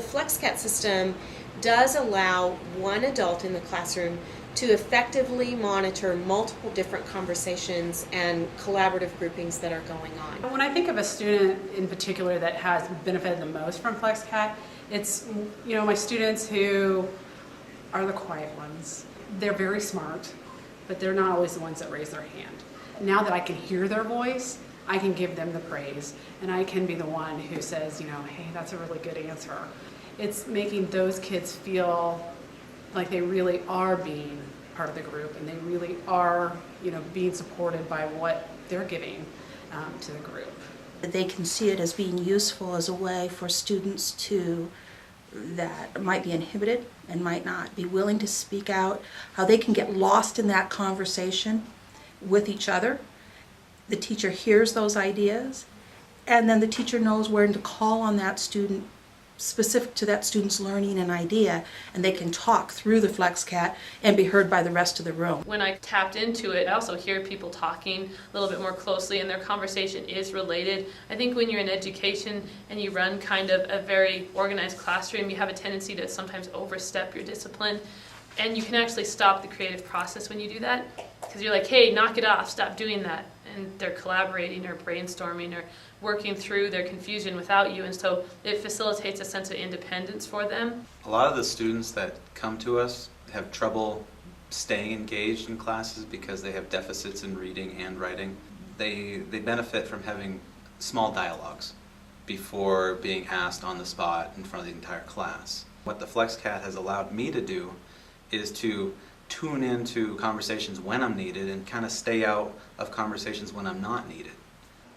FLEXCAT system does allow one adult in the classroom to effectively monitor multiple different conversations and collaborative groupings that are going on. When I think of a student in particular that has benefited the most from FLEXCAT, it's my students who are the quiet ones. They're very smart, but they're not always the ones that raise their hand. Now that I can hear their voice, I can give them the praise, and I can be the one who says, hey, that's a really good answer. It's making those kids feel like they really are being part of the group, and they really are, being supported by what they're giving to the group. They can see it as being useful as a way for students that might be inhibited and might not be willing to speak out, how they can get lost in that conversation with each other. The teacher hears those ideas, and then the teacher knows where to call on that student specific to that student's learning and idea, and they can talk through the FLEXCAT and be heard by the rest of the room. When I tapped into it, I also hear people talking a little bit more closely, and their conversation is related. I think when you're in education and you run kind of a very organized classroom, you have a tendency to sometimes overstep your discipline, and you can actually stop the creative process when you do that, because you're like, hey, knock it off, stop doing that. And they're collaborating or brainstorming or working through their confusion without you, and so it facilitates a sense of independence for them. A lot of the students that come to us have trouble staying engaged in classes because they have deficits in reading and writing. They benefit from having small dialogues before being asked on the spot in front of the entire class. What the FLEXCAT has allowed me to do is to tune into conversations when I'm needed and kind of stay out of conversations when I'm not needed.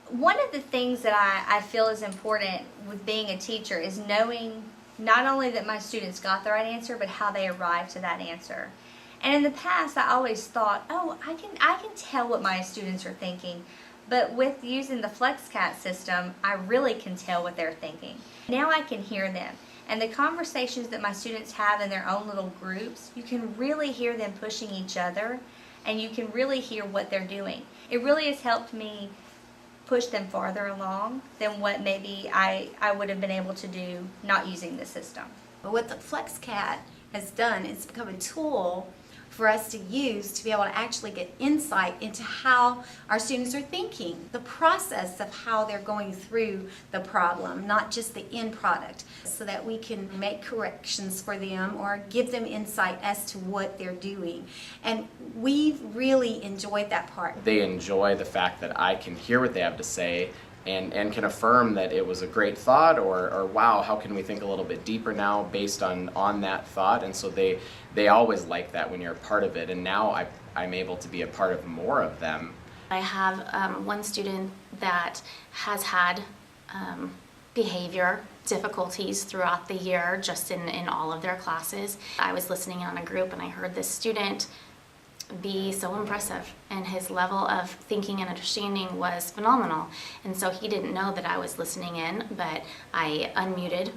One of the things that I feel is important with being a teacher is knowing not only that my students got the right answer, but how they arrived to that answer. And in the past, I always thought, oh, I can tell what my students are thinking. But with using the FLEXCAT system, I really can tell what they're thinking. Now I can hear them. And the conversations that my students have in their own little groups, you can really hear them pushing each other, and you can really hear what they're doing. It really has helped me push them farther along than what maybe I would have been able to do not using the system. But what the FLEXCAT has done is become a tool for us to use to be able to actually get insight into how our students are thinking, the process of how they're going through the problem, not just the end product, so that we can make corrections for them or give them insight as to what they're doing. And we've really enjoyed that part. They enjoy the fact that I can hear what they have to say and can affirm that it was a great thought, or wow, how can we think a little bit deeper now based on that thought. And so they always like that when you're a part of it, and now I'm able to be a part of more of them. I have one student that has had behavior difficulties throughout the year, just in all of their classes. I was listening on a group and I heard this student be so impressive, and his level of thinking and understanding was phenomenal. And so he didn't know that I was listening in, but I unmuted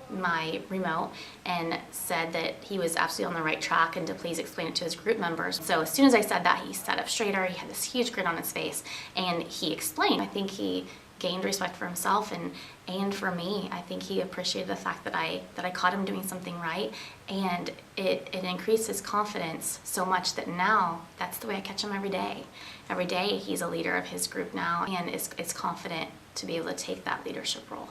my remote and said that he was absolutely on the right track and to please explain it to his group members. So as soon as I said that, he sat up straighter, he had this huge grin on his face, and he explained. I think he gained respect for himself and for me. I think he appreciated the fact that I caught him doing something right, and it increased his confidence so much that now that's the way I catch him every day. Every day he's a leader of his group now and is confident to be able to take that leadership role.